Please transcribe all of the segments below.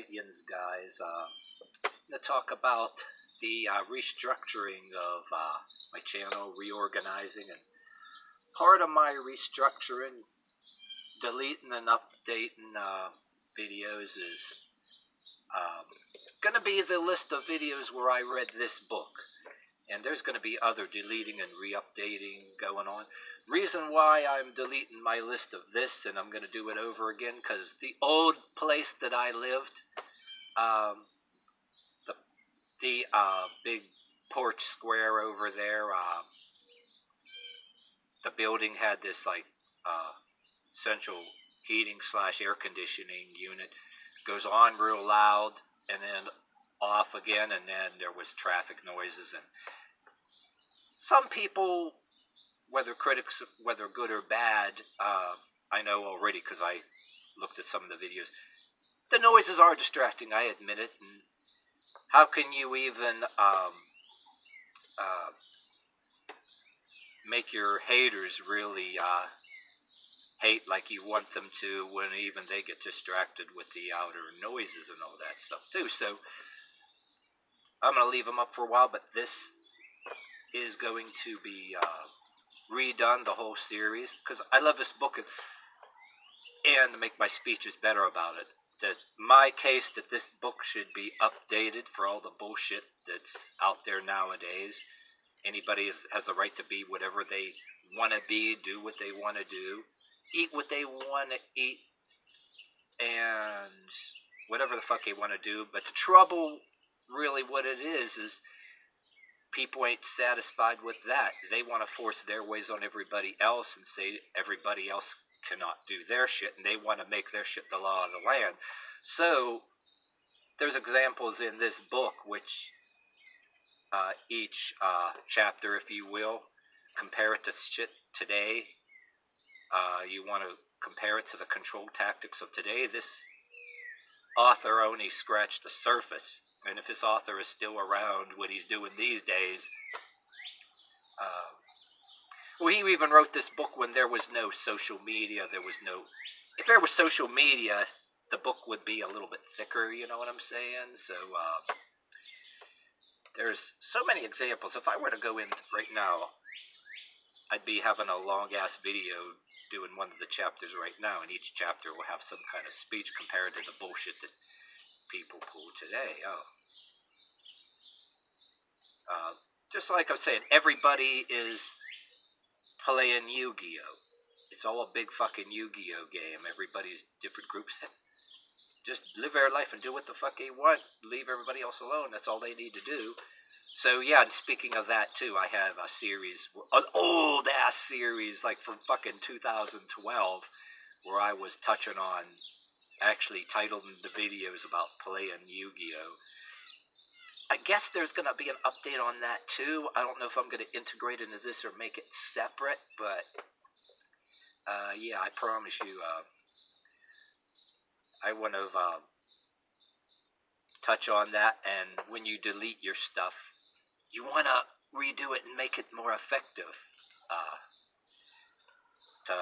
Yins, guys. I'm going to talk about the restructuring of my channel, reorganizing, and part of my restructuring, deleting and updating videos is going to be the list of videos where I read this book. And there's going to be other deleting and re-updating going on. Reason why I'm deleting my list of this, and I'm going to do it over again, because the old place that I lived, the big porch square over there, the building had this like central heating / air conditioning unit. Goes on real loud and then off again, and then there was traffic noises. And some people, whether critics, whether good or bad, I know already because I looked at some of the videos, the noises are distracting, I admit it. And how can you even make your haters really hate like you want them to, when even they get distracted with the outer noises and all that stuff too? So I'm going to leave them up for a while, but this is going to be redone, the whole series, because I love this book, and to make my speeches better about it, that my case that this book should be updated for all the bullshit that's out there nowadays. Anybody has the right to be whatever they want to be, do what they want to do, eat what they want to eat, and whatever the fuck they want to do. But the trouble, really what it is people ain't satisfied with that. They want to force their ways on everybody else and say everybody else cannot do their shit, and they want to make their shit the law of the land. So there's examples in this book which each chapter, if you will, compare it to shit today. You want to compare it to the control tactics of today. This author only scratched the surface, and if this author is still around, what he's doing these days, well, he even wrote this book when there was no social media. If there was social media, the book would be a little bit thicker, you know what I'm saying? So there's so many examples. If I were to go in right now, I'd be having a long-ass video doing one of the chapters right now, and each chapter will have some kind of speech compared to the bullshit that people pull today. Just like I'm saying, everybody is playing Yu-Gi-Oh! It's all a big fucking Yu-Gi-Oh! Game. Everybody's different groups. Just live their life and do what the fuck they want. Leave everybody else alone. That's all they need to do. So yeah, and speaking of that too, I have a series, an old-ass series, like from fucking 2012, where I was touching on, actually titled the videos about playing Yu-Gi-Oh! I guess there's going to be an update on that too. I don't know if I'm going to integrate into this or make it separate, but yeah, I promise you, I want to touch on that. And when you delete your stuff, you want to redo it and make it more effective, to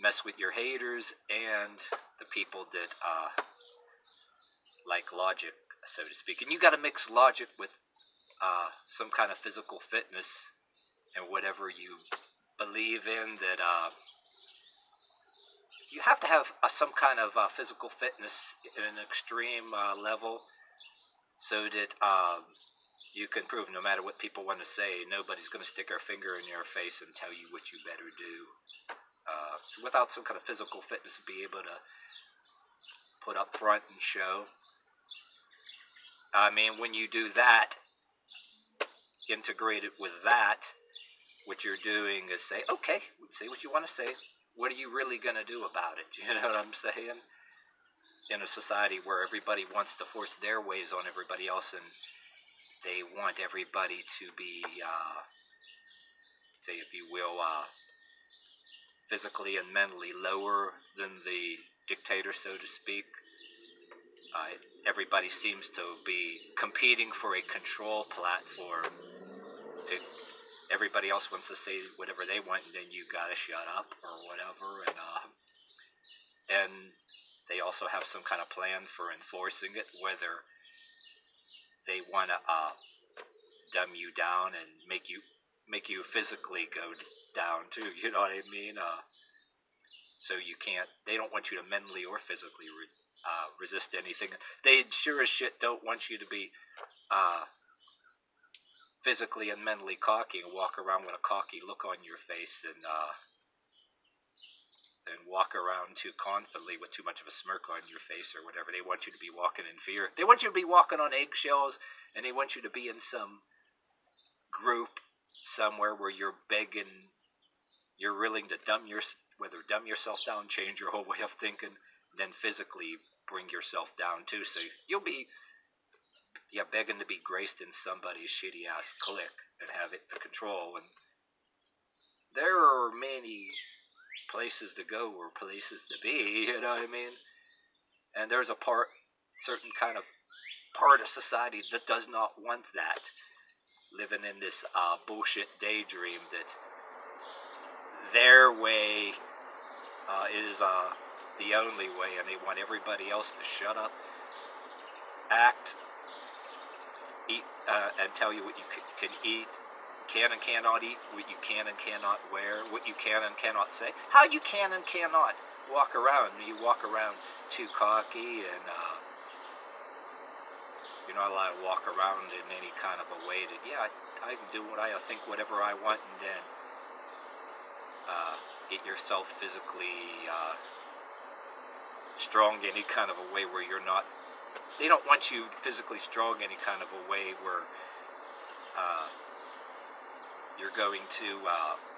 mess with your haters and the people that like logic, so to speak. And you got to mix logic with some kind of physical fitness and whatever you believe in. That you have to have some kind of physical fitness at an extreme level, so that you can prove, no matter what people want to say, nobody's going to stick their finger in your face and tell you what you better do. Without some kind of physical fitness, be able to put up front and show. I mean, when you do that, integrate it with that, what you're doing is say, okay, say what you want to say. What are you really going to do about it? You know what I'm saying? In a society where everybody wants to force their ways on everybody else, and they want everybody to be, say, if you will, physically and mentally lower than the dictator, so to speak. Everybody seems to be competing for a control platform. Everybody else wants to say whatever they want, and then you gotta shut up or whatever. And they also have some kind of plan for enforcing it, whether they want to dumb you down and make you physically go down too. You know what I mean? So you can't. They don't want you to mentally or physically resist anything. They sure as shit don't want you to be physically and mentally cocky and walk around with a cocky look on your face and walk around too confidently with too much of a smirk on your face or whatever. They want you to be walking in fear. They want you to be walking on eggshells, and they want you to be in some group somewhere where you're begging, you're willing to dumb yourself down, change your whole way of thinking, then physically bring yourself down too. So you'll be begging to be graced in somebody's shitty ass clique and have it to control. And there are many places to go or places to be, you know what I mean? And there's a certain kind of part of society that does not want that, living in this bullshit daydream that their way is the only way, and they want everybody else to shut up, act, eat, and tell you what you can eat, can and cannot eat, what you can and cannot wear, what you can and cannot say, how you can and cannot walk around. You walk around too cocky, and you're not allowed to walk around in any kind of a way that, I can do what I think, whatever I want, and then get yourself physically strong in any kind of a way where you're not. They don't want you physically strong in any kind of a way where you're going to.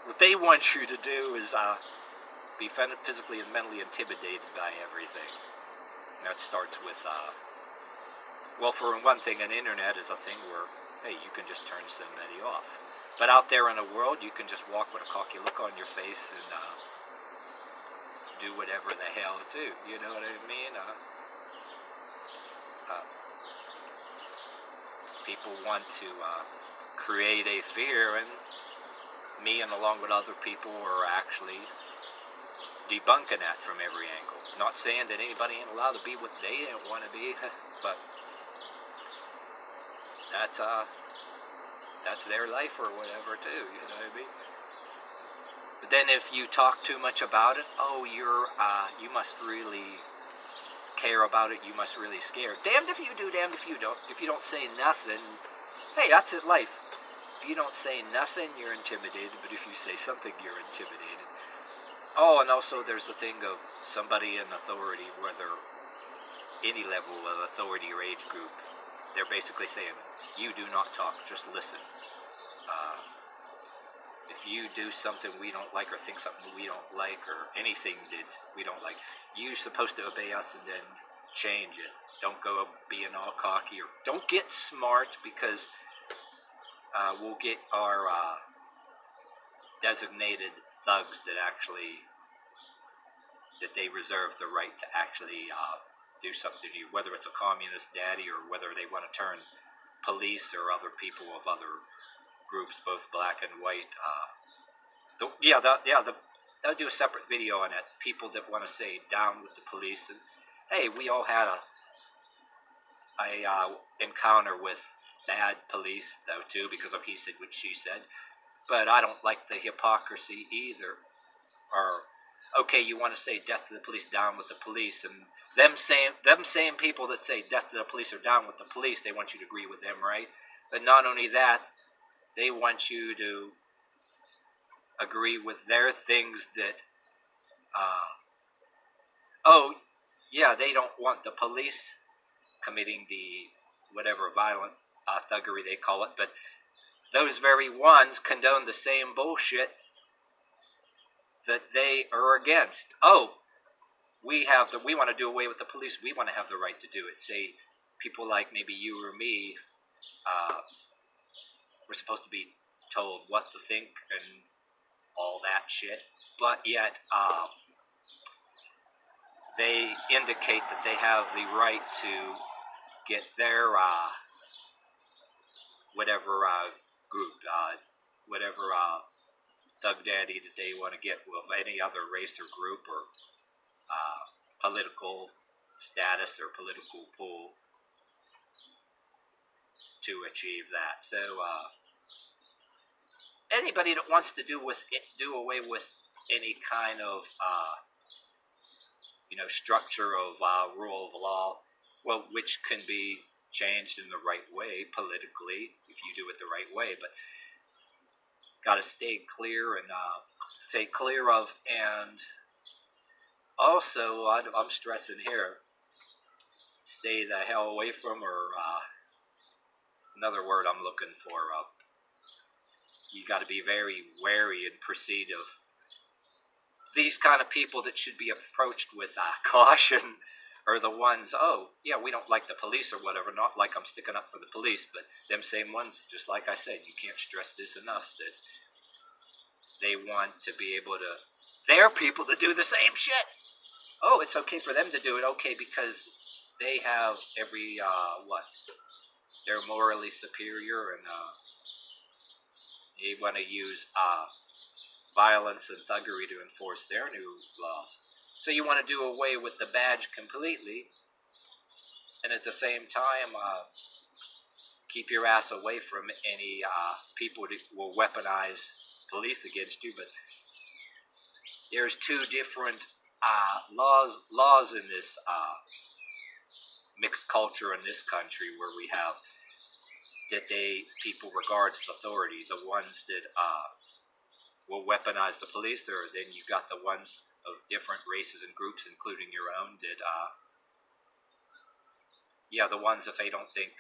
What they want you to do is be physically and mentally intimidated by everything. And that starts with, well, for one thing, an internet is a thing where, hey, you can just turn somebody off. But out there in the world, you can just walk with a cocky look on your face and do whatever the hell do. You know what I mean? People want to create a fear, and me and along with other people are actually debunking that from every angle. Not saying that anybody ain't allowed to be what they don't want to be, but that's their life or whatever too, you know what I mean? But then if you talk too much about it, you must really care about it, you must really scare. Damned if you do, damned if you don't. If you don't say nothing, hey, that's it, life. If you don't say nothing, you're intimidated, but if you say something, you're intimidated. Oh, and also there's the thing of somebody in authority, whether any level of authority or age group, they're basically saying, you do not talk, just listen. If you do something we don't like, or think something we don't like, or anything that we don't like, you're supposed to obey us and then change it. Don't go being all cocky, or don't get smart, because we'll get our designated thugs that they reserve the right to actually do something to you, whether it's a communist daddy or whether they want to turn police or other people of other groups, both black and white. They'll do a separate video on it. People that want to say down with the police, and hey, we all had a encounter with bad police though too, because of he said what she said. But I don't like the hypocrisy either. Or okay, you want to say death to the police, down with the police, and them same people that say death to the police or down with the police, they want you to agree with them, right? But not only that, they want you to agree with their things that, they don't want the police committing the whatever violent thuggery they call it, but those very ones condone the same bullshit that they are against. Oh, we want to do away with the police. We want to have the right to do it. Say, people like maybe you or me, we're supposed to be told what to think and all that shit, but yet they indicate that they have the right to get their whatever group, whatever thug daddy that they want to get with any other race or group or political status or political pull to achieve that. So anybody that wants to do away with any kind of structure of rule of law, well, which can be changed in the right way politically if you do it the right way, but got to stay clear and stay clear of, and also I'm stressing here, stay the hell away from, or another word I'm looking for, you got to be very wary and proceed of these kind of people that should be approached with caution, are the ones, oh, yeah, we don't like the police or whatever, not like I'm sticking up for the police, but them same ones, just like I said, you can't stress this enough, that they want to be able to, they're people that do the same shit. Oh, it's okay for them to do it, okay, because they have every, they're morally superior, and they want to use violence and thuggery to enforce their new laws. So you want to do away with the badge completely, and at the same time, keep your ass away from any people that will weaponize police against you. But there's two different laws in this mixed culture in this country, where we have that people regard as authority, the ones that will weaponize the police, or then you got the ones of different races and groups, including your own, that, the ones, if they don't think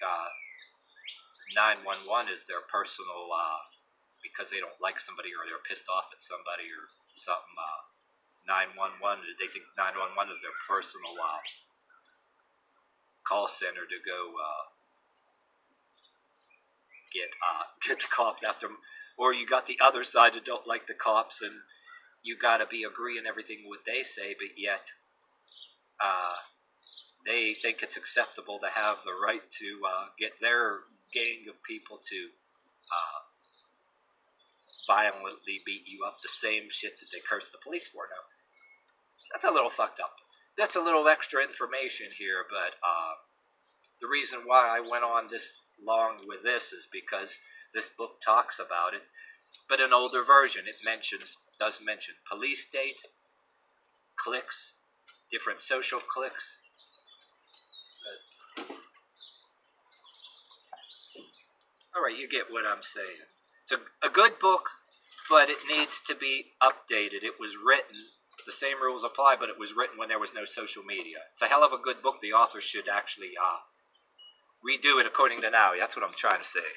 911 is their personal, because they don't like somebody or they're pissed off at somebody or something, 911, they think 911 is their personal call center to go get the cops after them. Or you got the other side that don't like the cops, and you got to be agreeing everything what they say, but yet they think it's acceptable to have the right to get their gang of people to violently beat you up, the same shit that they curse the police for. Now, that's a little fucked up. That's a little extra information here, but the reason why I went on this long with this is because this book talks about it, but an older version. It does mention police state, cliques, different social cliques. Alright, you get what I'm saying. It's a good book, but it needs to be updated. It was written, the same rules apply, but it was written when there was no social media. It's a hell of a good book. The author should actually redo it according to now. That's what I'm trying to say.